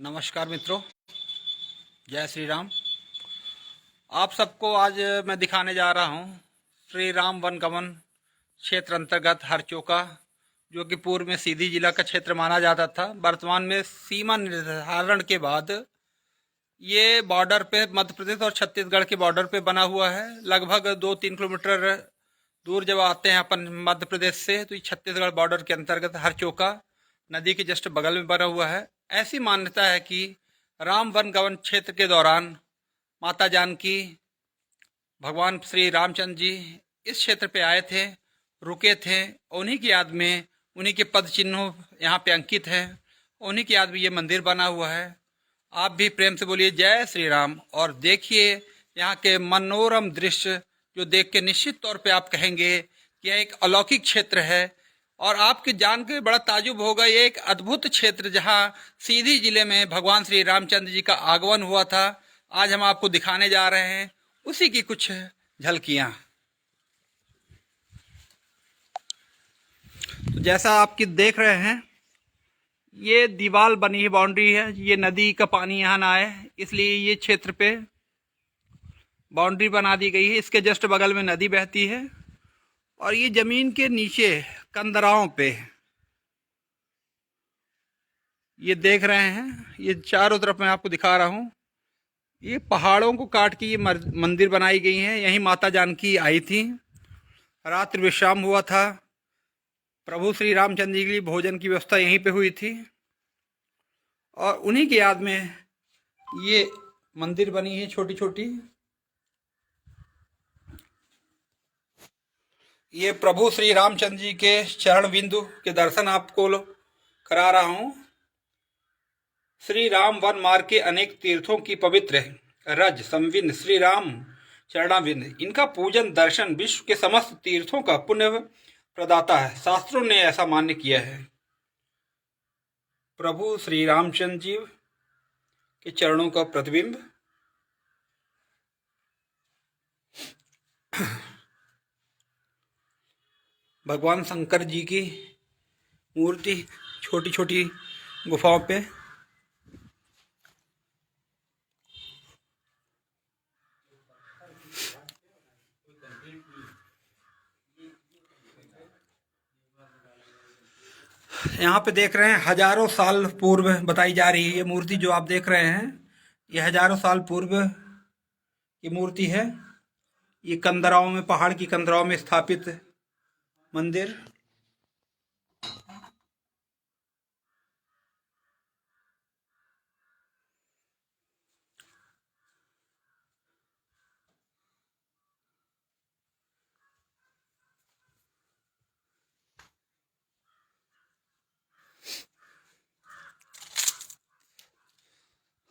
नमस्कार मित्रों, जय श्री राम। आप सबको आज मैं दिखाने जा रहा हूँ श्री राम वनगमन क्षेत्र अंतर्गत हरचोका, जो कि पूर्व में सीधी जिला का क्षेत्र माना जाता था। वर्तमान में सीमा निर्धारण के बाद ये बॉर्डर पे मध्य प्रदेश और छत्तीसगढ़ के बॉर्डर पे बना हुआ है। लगभग 2-3 किलोमीटर दूर जब आते हैं अपन मध्य प्रदेश से, तो ये छत्तीसगढ़ बॉर्डर के अंतर्गत हरचोका नदी के जस्ट बगल में बना हुआ है। ऐसी मान्यता है कि राम वनगमन क्षेत्र के दौरान माता जानकी, भगवान श्री रामचंद्र जी इस क्षेत्र पे आए थे, रुके थे। उन्हीं की याद में, उन्हीं के पद चिन्हों यहाँ पे अंकित हैं। उन्हीं की याद में ये मंदिर बना हुआ है। आप भी प्रेम से बोलिए जय श्री राम और देखिए यहाँ के मनोरम दृश्य, जो देख के निश्चित तौर पे आप कहेंगे कि यह एक अलौकिक क्षेत्र है। और आपके जान के बड़ा ताजुब होगा, ये एक अद्भुत क्षेत्र जहाँ सीधी जिले में भगवान श्री रामचंद्र जी का आगमन हुआ था। आज हम आपको दिखाने जा रहे हैं उसी की कुछ झलकियाँ। तो जैसा आपकी देख रहे हैं, ये दीवार बनी है, बाउंड्री है। ये नदी का पानी यहाँ ना आए, इसलिए ये क्षेत्र पे बाउंड्री बना दी गई है। इसके जस्ट बगल में नदी बहती है और ये जमीन के नीचे कंदराओं पे ये देख रहे हैं, ये चारों तरफ मैं आपको दिखा रहा हूँ। ये पहाड़ों को काट के ये मंदिर बनाई गई हैं। यहीं माता जानकी आई थी, रात्रि विश्राम हुआ था। प्रभु श्री रामचंद्र जी के लिए भोजन की व्यवस्था यहीं पे हुई थी और उन्हीं की याद में ये मंदिर बनी है छोटी छोटी। ये प्रभु श्री रामचंद्र जी के चरण बिंदु के दर्शन आपको करा रहा हूँ। श्री राम वन मार्ग के अनेक तीर्थों की पवित्र रज संविंद श्री राम चरणाविंद, इनका पूजन दर्शन विश्व के समस्त तीर्थों का पुण्य प्रदाता है। शास्त्रों ने ऐसा मान्य किया है। प्रभु श्री रामचंद्र जी के चरणों का प्रतिबिंब। भगवान शंकर जी की मूर्ति छोटी छोटी गुफाओं पे। यहाँ पे देख रहे हैं, हजारों साल पूर्व बताई जा रही है ये मूर्ति जो आप देख रहे हैं। ये हजारों साल पूर्व की मूर्ति है। ये कंदराओं में, पहाड़ की कंदराओं में स्थापित मंदिर।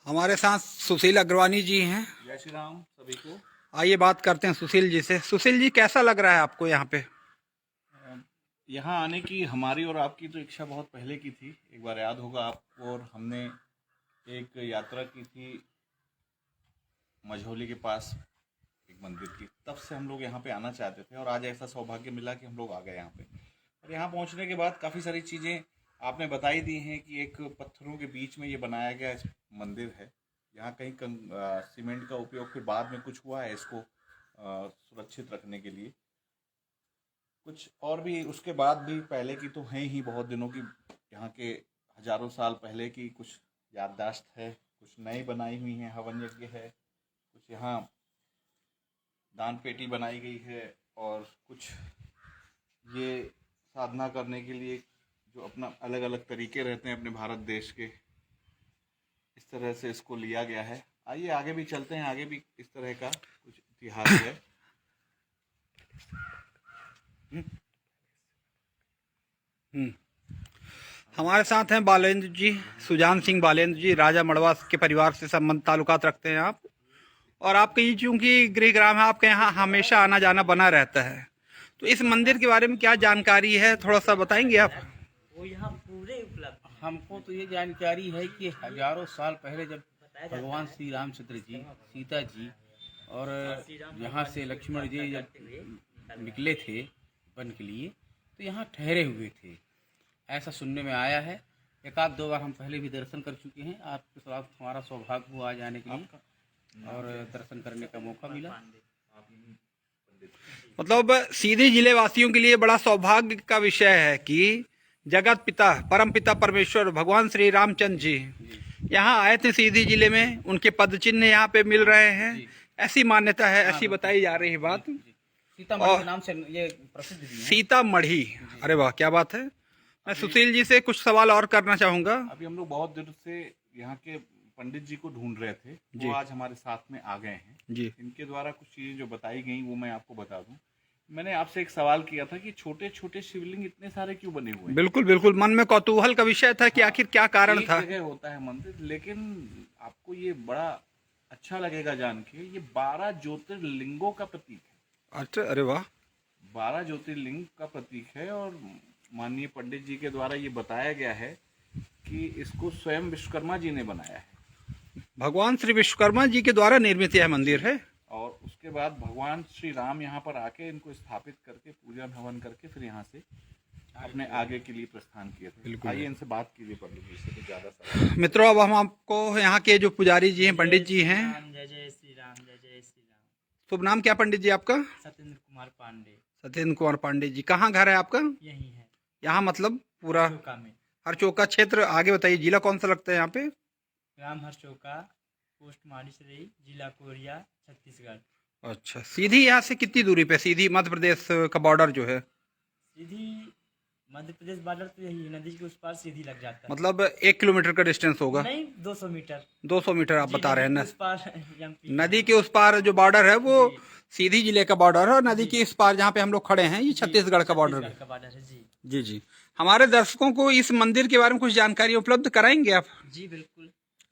हमारे साथ सुशील अग्रवानी जी हैं। जय श्री राम सभी को। आइए बात करते हैं सुशील जी से। सुशील जी, कैसा लग रहा है आपको यहाँ पे? यहाँ आने की हमारी और आपकी तो इच्छा बहुत पहले की थी। एक बार याद होगा आपको, और हमने एक यात्रा की थी मझौली के पास एक मंदिर की। तब से हम लोग यहाँ पे आना चाहते थे और आज ऐसा सौभाग्य मिला कि हम लोग आ गए यहाँ पे। और यहाँ पहुँचने के बाद काफ़ी सारी चीज़ें आपने बताई दी हैं कि एक पत्थरों के बीच में ये बनाया गया मंदिर है। यहाँ कहीं सीमेंट का उपयोग फिर बाद में कुछ हुआ है इसको सुरक्षित रखने के लिए। कुछ और भी उसके बाद भी पहले की तो हैं ही, बहुत दिनों की, यहाँ के हजारों साल पहले की कुछ याददाश्त है। कुछ नई बनाई हुई हैं, हवन यज्ञ है, कुछ यहाँ दान पेटी बनाई गई है, और कुछ ये साधना करने के लिए जो अपना अलग अलग तरीके रहते हैं अपने भारत देश के, इस तरह से इसको लिया गया है। आइए आगे भी चलते हैं, आगे भी इस तरह का कुछ इतिहास है। हमारे साथ हैं बालेंद्र जी, सुजान सिंह बालेंद्र जी। राजा मड़वा के परिवार से संबंध ताल्लुकात रखते हैं आप, और आपके ये चूंकि गृह ग्राम है, आपके यहाँ हमेशा आना जाना बना रहता है। तो इस मंदिर के बारे में क्या जानकारी है, थोड़ा सा बताएंगे आप? वो यहाँ पूरे उपलब्ध। हमको तो ये जानकारी है कि हजारों साल पहले जब भगवान श्री रामचंद्र जी, सीता जी और यहाँ से लक्ष्मण जी जब निकले थे वन के लिए, तो यहाँ ठहरे हुए थे, ऐसा सुनने में आया है। एक आध 2 बार हम पहले भी दर्शन कर चुके हैं। आपके साथ हमारा सौभाग्य हुआ जाने के लिए और दर्शन करने का मौका मिला। मतलब सीधी जिले वासियों के लिए बड़ा सौभाग्य का विषय है कि जगत पिता परम पिता परमेश्वर भगवान श्री रामचंद्र जी यहाँ आए थे सीधी जिले में, उनके पद चिन्ह यहाँ पे मिल रहे हैं, ऐसी मान्यता है, ऐसी बताई जा रही है बात। सीतामढ़ी के नाम से ये प्रसिद्ध भी है। सीतामढ़ी, अरे वाह क्या बात है। मैं सुशील जी से कुछ सवाल और करना चाहूंगा। अभी हम लोग बहुत देर से यहाँ के पंडित जी को ढूंढ रहे थे, वो आज हमारे साथ में आ गए हैं जी। इनके द्वारा कुछ चीजें जो बताई गई वो मैं आपको बता दूं। मैंने आपसे एक सवाल किया था कि छोटे छोटे शिवलिंग इतने सारे क्यों बने हुए हैं? बिल्कुल बिल्कुल, मन में कौतूहल का विषय था कि आखिर क्या कारण एक था। जगह होता है मंदिर, लेकिन आपको ये बड़ा अच्छा लगेगा जान के, ये 12 ज्योतिर्लिंगों का प्रतीक है। अच्छा, अरे वाह। 12 ज्योतिर्लिंग का प्रतीक है और माननीय पंडित जी के द्वारा ये बताया गया है कि इसको स्वयं विश्वकर्मा जी ने बनाया है। भगवान श्री विश्वकर्मा जी के द्वारा निर्मित यह मंदिर है। और उसके बाद भगवान श्री राम यहाँ पर आके इनको स्थापित करके पूजन हवन करके फिर यहाँ से अपने आगे के लिए प्रस्थान किए थे। आइए इनसे बात कीजिए पंडित जी से, कुछ ज्यादा सवाल। मित्रों, अब हम आपको यहाँ के जो पुजारी जी हैं, पंडित जी हैं। जय जय श्री राम, जय जय श्री राम। शुभ नाम क्या पंडित जी आपका? सत्येंद्र कुमार पांडे। सत्येंद्र कुमार पांडे जी, कहाँ घर है आपका? यही है यहाँ मतलब पूरा चौका में। हरचौका क्षेत्र। आगे बताइए, जिला कौन सा लगता है यहाँ पे? ग्राम हरचौका, पोस्ट मारिसरई, जिला कोरिया, छत्तीसगढ़। अच्छा, सीधी यहाँ से कितनी दूरी पे? सीधी मध्य प्रदेश का बॉर्डर जो है, सीधी मध्य प्रदेश बॉर्डर तो यही है, नदी के उस पार सीधी लग जाता है। मतलब 1 किलोमीटर का डिस्टेंस होगा। नहीं, 200 मीटर। 200 मीटर आप जी, बता रहे हैं नदी ना? के उस पार एमपी। नदी के उस पार जो बॉर्डर है वो सीधी जिले का बॉर्डर है, और नदी के इस पार जहाँ पे हम लोग खड़े हैं ये छत्तीसगढ़ का बॉर्डर है। छत्तीसगढ़ का बॉर्डर है जी। जी जी। हमारे दर्शकों को इस मंदिर के बारे में कुछ जानकारी उपलब्ध कराएंगे आप? जी बिल्कुल।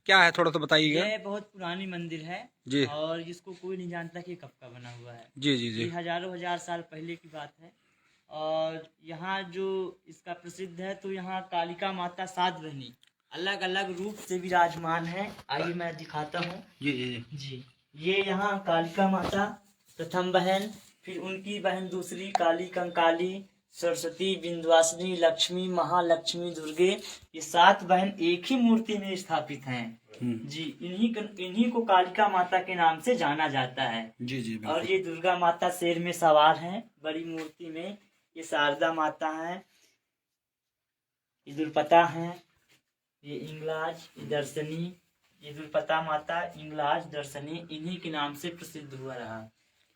क्या है, थोड़ा सा बताइएगा। ये बहुत पुरानी मंदिर है जी। और इसको कोई नहीं जानता कि कब का बना हुआ है। जी जी जी। ये हजारों हजार साल पहले की बात है। और यहाँ जो इसका प्रसिद्ध है, तो यहाँ कालिका माता 7 बहनी अलग अलग रूप से विराजमान है। आइए मैं दिखाता हूँ। जी जी जी। जी, ये यहाँ कालिका माता प्रथम बहन, फिर उनकी बहन दूसरी काली कंकाली, सरस्वती, विंध्यवासिनी, लक्ष्मी, महालक्ष्मी, दुर्गे, ये 7 बहन एक ही मूर्ति में स्थापित हैं। जी, इन्हीं को कालिका माता के नाम से जाना जाता है। जी जी। और ये दुर्गा माता शेर में सवार हैं बड़ी मूर्ति में। ये शारदा माता है, ये दुर्पता है, ये इंगलाज, ये दर्शनी, ये दुर्पता माता, इंगलाज, दर्शनी, इन्हीं के नाम से प्रसिद्ध हुआ रहा।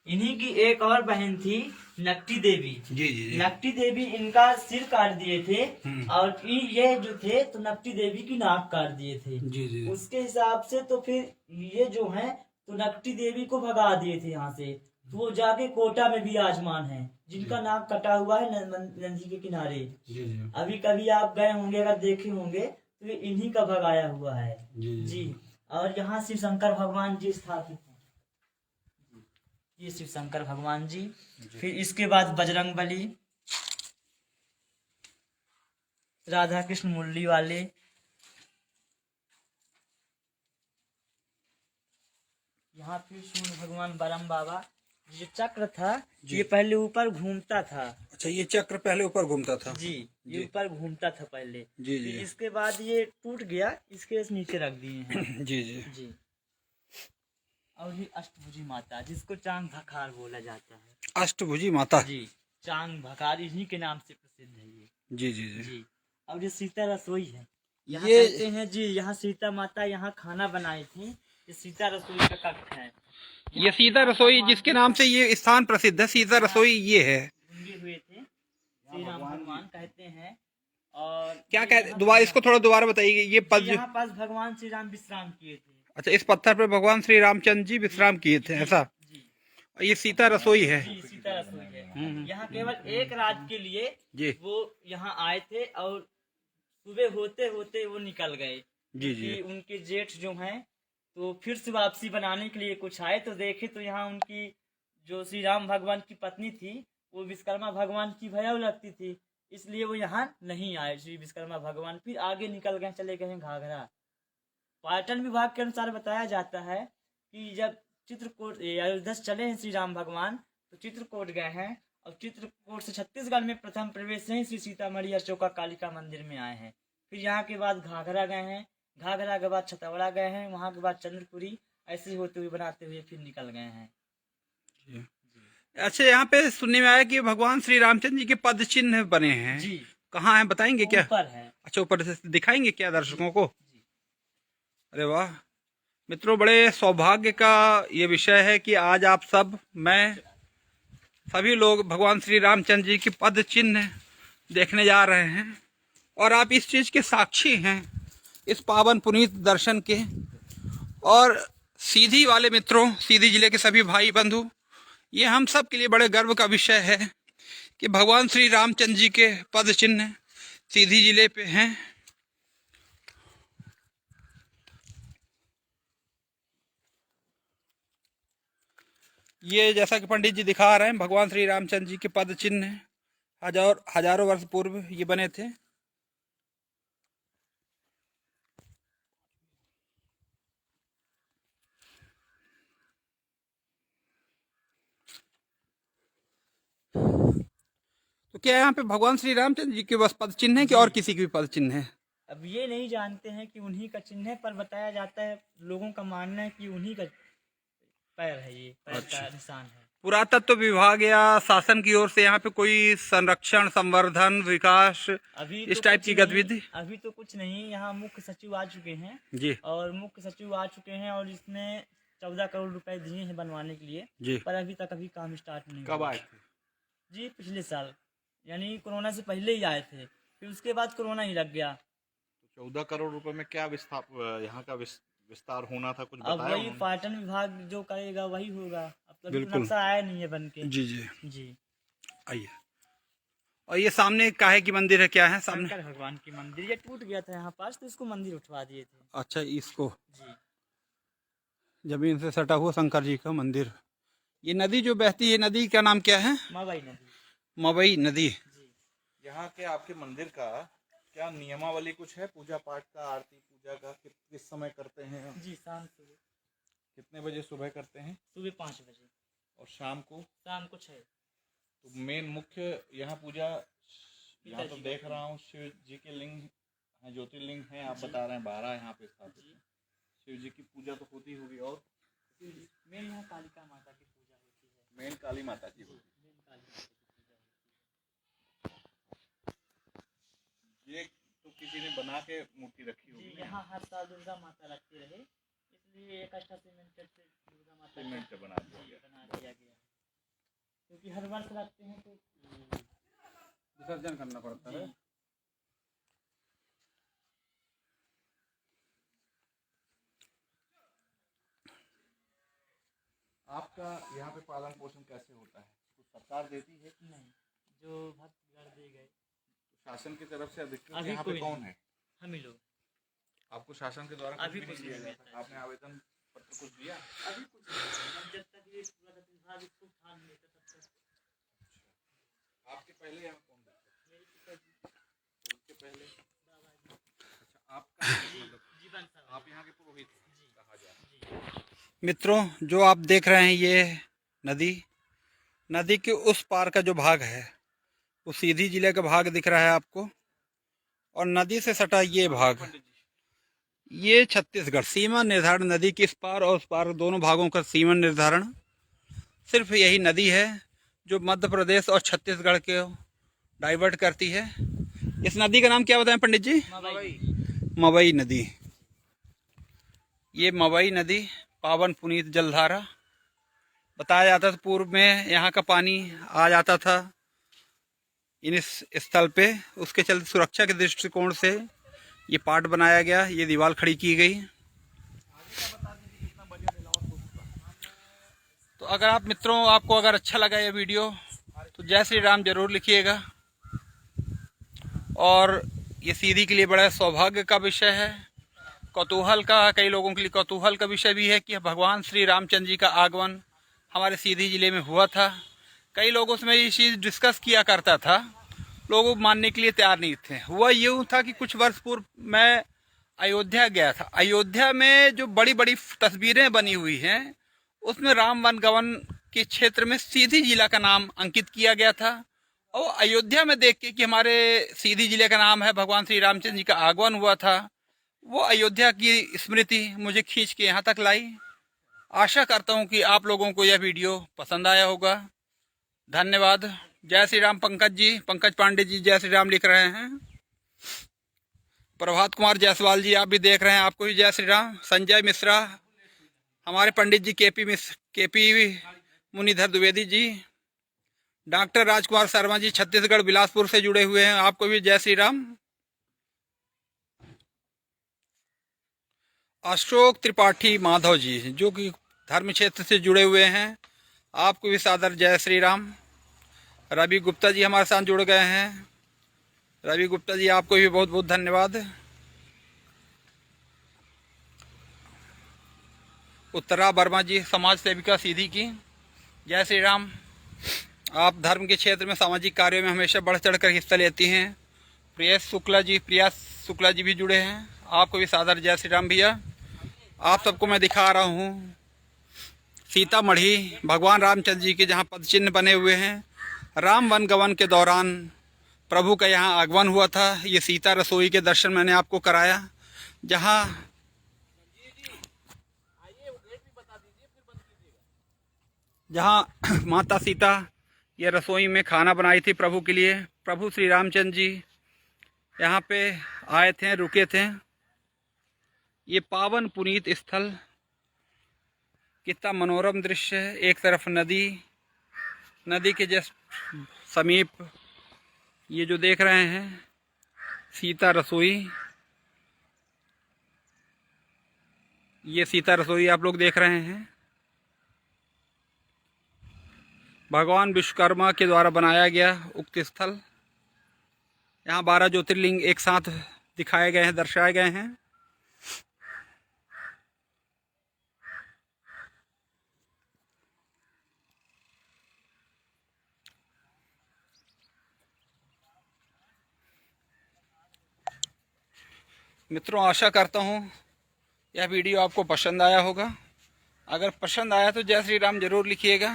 इन्हीं की एक और बहन थी नकटी देवी। जी जी जी। नकटी देवी इनका सिर काट दिए थे, और ये जो थे तो नकटी देवी की नाक काट दिए थे। जी जी। उसके हिसाब से तो फिर ये जो है तो नकटी देवी को भगा दिए थे यहाँ से। तो वो जाके कोटा में विराजमान है, जिनका नाक कटा हुआ है नदी के किनारे। जी जी। अभी कभी आप गए होंगे, अगर देखे होंगे, तो ये इन्हीं का भगाया हुआ है। जी। और यहाँ शिव शंकर भगवान जी स्थापित हैं। ये शिव शंकर भगवान जी। फिर इसके बाद बजरंग बली, राधा कृष्ण मुरली वाले, यहाँ फिर सूर्य भगवान बरम बाबा। ये चक्र था, ये पहले ऊपर घूमता था। अच्छा, ये चक्र पहले ऊपर घूमता था? जी, ये ऊपर घूमता था पहले। जी जी। फिर इसके बाद ये टूट गया, इसके नीचे रख दिए हैं। जी जी जी। और ये अष्टभुजी माता, जिसको चांग भखार बोला जाता है। अष्टभुजी माता। जी, चांग भखार इन्हीं के नाम से प्रसिद्ध है ये। जी जी जी। जी। और ये सीता रसोई है। यहाँ ये कहते हैं जी, यहाँ सीता माता यहाँ खाना बनाई थी। ये सीता रसोई का कक्ष है। ये सीता रसोई जिसके नाम से ये स्थान प्रसिद्ध है, सीता रसोई ये है। ढूंढे हुए थे, श्री राम भगवान कहते हैं। और क्या कहते, दोबारा इसको थोड़ा दोबारा बताइए। ये पद यहाँ पास भगवान श्री राम विश्राम किए थे। अच्छा, इस पत्थर पर भगवान श्री रामचंद्र जी विश्राम किए थे, ऐसा? जी ये सीता रसोई है। जी, सीता रसोई है। यहाँ केवल एक रात के लिए जी वो यहाँ आए थे, और सुबह होते होते वो निकल गए। जी जी। क्योंकि उनके जेठ जो हैं, तो फिर से वापसी बनाने के लिए कुछ आए, तो देखे तो यहाँ उनकी जो श्री राम भगवान की पत्नी थी, वो विश्वकर्मा भगवान की भैया लगती थी, इसलिए वो यहाँ नहीं आए। श्री विश्वकर्मा भगवान फिर आगे निकल गए, चले गए घाघरा। पर्यटन विभाग के अनुसार बताया जाता है कि जब चित्रकूट अयोध्या से चले हैं श्री राम भगवान, तो चित्रकूट गए हैं, और चित्रकूट से छत्तीसगढ़ में प्रथम प्रवेश से ही श्री सीतामढ़ी हरचौका कालिका मंदिर में आए हैं। फिर यहाँ के बाद घाघरा गए हैं, घाघरा के बाद छतौड़ा गए हैं, वहाँ के बाद चंद्रपुरी, ऐसे होते हुए बनाते हुए फिर निकल गए हैं। अच्छा, यहाँ पे सुनने में आया कि भगवान श्री रामचंद्र जी के पद चिन्ह बने हैं। जी, कहाँ हैं, बताएंगे क्या? ऊपर है। अच्छा, ऊपर से दिखाएंगे क्या दर्शकों को? जी। अरे वाह मित्रों, बड़े सौभाग्य का ये विषय है कि आज आप सब, मैं, सभी लोग भगवान श्री रामचंद्र जी के पद चिन्ह देखने जा रहे हैं और आप इस चीज के साक्षी हैं, इस पावन पुनीत दर्शन के। और सीधी वाले मित्रों, सीधी जिले के सभी भाई बंधु, ये हम सब के लिए बड़े गर्व का विषय है कि भगवान श्री रामचंद्र जी के पद चिन्ह सीधी जिले पे हैं। ये जैसा कि पंडित जी दिखा रहे हैं, भगवान श्री रामचंद्र जी के पद चिन्ह हजारों वर्ष पूर्व ये बने थे। तो क्या यहाँ पे भगवान श्री रामचंद्र जी के बस पद चिन्ह है कि और किसी के भी पद चिन्ह है? अब ये नहीं जानते हैं कि उन्हीं का चिन्ह है, पर बताया जाता है, लोगों का मानना है कि उन्हीं का पैर है, ये पैर का निशान है। पुरातत्व विभाग या शासन की ओर से यहाँ पे कोई संरक्षण, संवर्धन, विकास अभी इस तो टाइप कुछ की नहीं- गतिविधि? अभी तो कुछ नहीं। यहाँ मुख्य सचिव आ चुके हैं जी और मुख्य सचिव आ चुके हैं और इसने 14 करोड़ रुपए दिए हैं बनवाने के लिए, जी। पर अभी तक काम स्टार्ट नहीं कब हुआ। आए थे? जी, पिछले साल, यानी कोरोना से पहले ही आए थे, फिर उसके बाद कोरोना ही लग गया। तो 14 करोड़ रुपए में क्या विस्तार, यहाँ का विस्तार होना था, कुछ अब बताया वही उन्होंने? पर्यटन विभाग जो करेगा वही होगा। अब तक बिल्कुल। नक्शा आया नहीं है बन के। जी जी, जी। आइए। और ये सामने काहे की मंदिर है, क्या है सामने? शंकर भगवान की मंदिर, ये टूट गया था यहाँ पास, तो इसको मंदिर उठवा दिए थे। अच्छा, इसको जी। जमीन से सटा हुआ शंकर जी का मंदिर। ये नदी जो बहती है, नदी का नाम क्या है? मवई नदी। मवई नदी। जी। यहाँ के आपके मंदिर का क्या नियमावली कुछ है? पूजा पाठ का, आरती पूजा का किस समय करते हैं? जी, शाम सुबह, कितने बजे सुबह करते हैं? सुबह 5 बजे, और शाम को? शाम को 6। तो मेन मुख्य यहाँ पूजा, यहाँ तो पिताजी देख का रहा हूँ शिव जी के लिंग हैं, ज्योतिर्लिंग हैं, आप बता रहे हैं 12 यहाँ पे स्थापित हैं। शिव जी की पूजा तो होती होगी, और मेन यहाँ कालिका माता की पूजा होती है। मेन काली माता की होगी। मेन काली माता की पूजा होती ये तो किसी ने बना के मूर्ति रखी है। जी, होगी ना? यहाँ हर साल दुर्गा माता रखते रहे, इसलिए एक अच्छा सीमेंटेड से दुर्गा माता सीमेंट से बना दिया जी, गया। बना दिया गया है। क्योंकि हर वर्ष रखते हैं तो विसर्जन करना पड़ता है। आपका यहाँ पे पालन पोषण कैसे होता है? कुछ सरकार देती है? नहीं, जो भक्त कर दे गए। शासन की तरफ से अधिकृत अभी यहाँ पे कोई कौन नहीं। है? हम ही लोग। आपको शासन के द्वारा अभी कुछ भी कुछ नहीं दिया नहीं जाता? मिलता है। आपने आवेदन पत्र कुछ दिया? अभी कुछ नहीं, जब तक ये पुरातत्व विभाग इसको उठा नहीं लेता तब तक। आपके पहले यहाँ कौन था? मेरे पिताजी उसके पहले? बाबा जी अच्छा, आपका मतलब जीवन साथी। आप यहाँ के पुरोहित कहा जाता है। मित्रों, जो आप देख रहे हैं ये नदी के उस पार का जो भाग है वो सीधी जिले का भाग दिख रहा है आपको, और नदी से सटा ये भाग, ये छत्तीसगढ़ सीमा निर्धारण, नदी के इस पार और उस पार दोनों भागों का सीमा निर्धारण सिर्फ यही नदी है जो मध्य प्रदेश और छत्तीसगढ़ के डाइवर्ट करती है। इस नदी का नाम क्या बताएं पंडित जी? मवई नदी। ये मवई नदी पावन पुनीत जलधारा। बताया जाता था पूर्व में यहाँ का पानी आ जाता था इस स्थल पे, उसके चलते सुरक्षा के दृष्टिकोण से ये पार्ट बनाया गया, ये दीवार खड़ी की गई। तो अगर आप मित्रों, आपको अगर अच्छा लगा ये वीडियो तो जय श्री राम जरूर लिखिएगा। और ये सीधी के लिए बड़ा सौभाग्य का विषय है, कौतूहल का, कई लोगों के लिए कौतूहल का विषय भी है कि भगवान श्री रामचंद्र जी का आगमन हमारे सीधी जिले में हुआ था। कई लोगों से मैं ये चीज़ डिस्कस किया करता था, लोग मानने के लिए तैयार नहीं थे। हुआ यूँ था कि कुछ वर्ष पूर्व मैं अयोध्या गया था। अयोध्या में जो बड़ी बड़ी तस्वीरें बनी हुई हैं उसमें राम वन गवन के क्षेत्र में सीधी जिला का नाम अंकित किया गया था, और अयोध्या में देख के कि हमारे सीधी जिले का नाम है, भगवान श्री रामचंद्र जी का आगमन हुआ था, वो अयोध्या की स्मृति मुझे खींच के यहाँ तक लाई। आशा करता हूँ कि आप लोगों को यह वीडियो पसंद आया होगा। धन्यवाद। जय श्री राम। पंकज जी, पंकज पांडे जी जय श्री राम लिख रहे हैं। प्रभात कुमार जायसवाल जी आप भी देख रहे हैं, आपको भी जय श्री राम। संजय मिश्रा, हमारे पंडित जी केपी मुनिधर द्विवेदी जी, डॉक्टर राजकुमार शर्मा जी छत्तीसगढ़ बिलासपुर से जुड़े हुए हैं, आपको भी जय श्री राम। अशोक त्रिपाठी माधव जी जो कि धर्म क्षेत्र से जुड़े हुए हैं, आपको भी सादर जय श्री राम। रवि गुप्ता जी हमारे साथ जुड़ गए हैं, रवि गुप्ता जी आपको भी बहुत बहुत धन्यवाद। उत्तरा वर्मा जी समाज सेविका सीधी की, जय श्री राम। आप धर्म के क्षेत्र में सामाजिक कार्यों में हमेशा बढ़ चढ़ कर हिस्सा लेती हैं। प्रिया शुक्ला जी भी जुड़े हैं, आपको भी सादर जय श्री राम भैया। आप सबको मैं दिखा रहा हूँ सीतामढ़ी भगवान रामचंद्र जी के जहाँ पद चिन्ह बने हुए हैं। राम वन गमन के दौरान प्रभु का यहाँ आगमन हुआ था। ये सीता रसोई के दर्शन मैंने आपको कराया, जहाँ माता सीता ये रसोई में खाना बनाई थी प्रभु के लिए। प्रभु श्री रामचंद्र जी यहाँ पे आए थे, रुके थे। ये पावन पुनीत स्थल कितना मनोरम दृश्य है। एक तरफ नदी के जस्ट समीप ये जो देख रहे हैं सीता रसोई, ये सीता रसोई आप लोग देख रहे हैं। भगवान विश्वकर्मा के द्वारा बनाया गया उक्त स्थल। यहाँ 12 ज्योतिर्लिंग एक साथ दिखाए गए हैं, दर्शाए गए हैं। मित्रों, आशा करता हूँ यह वीडियो आपको पसंद आया होगा। अगर पसंद आया तो जय श्री राम जरूर लिखिएगा।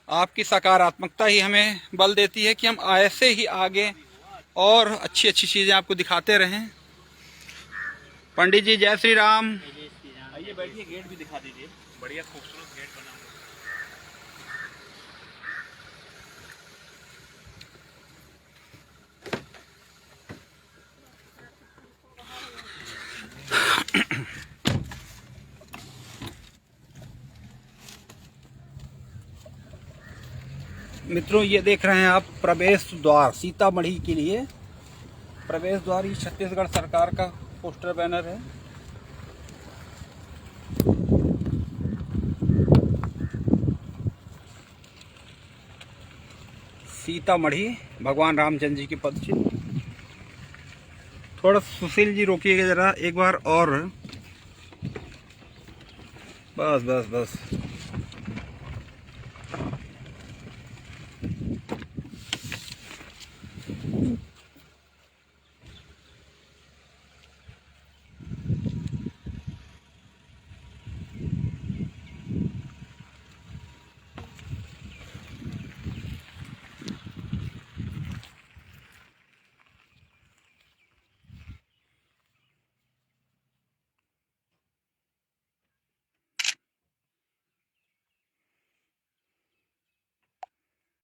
आपकी सकारात्मकता ही हमें बल देती है कि हम ऐसे ही आगे और अच्छी अच्छी चीज़ें आपको दिखाते रहें। पंडित जी जय श्री राम। आइए बैठिए, गेट भी दिखा दीजिए, बढ़िया खूबसूरत गेट बना हुआ मित्रों, ये देख रहे हैं आप प्रवेश द्वार सीतामढ़ी के लिए। प्रवेश द्वार ये छत्तीसगढ़ सरकार का पोस्टर बैनर है। सीतामढ़ी भगवान रामचंद्र जी के पद चिन्ह। थोड़ा सुशील जी रोकिएगा जरा एक बार और। बस बस बस।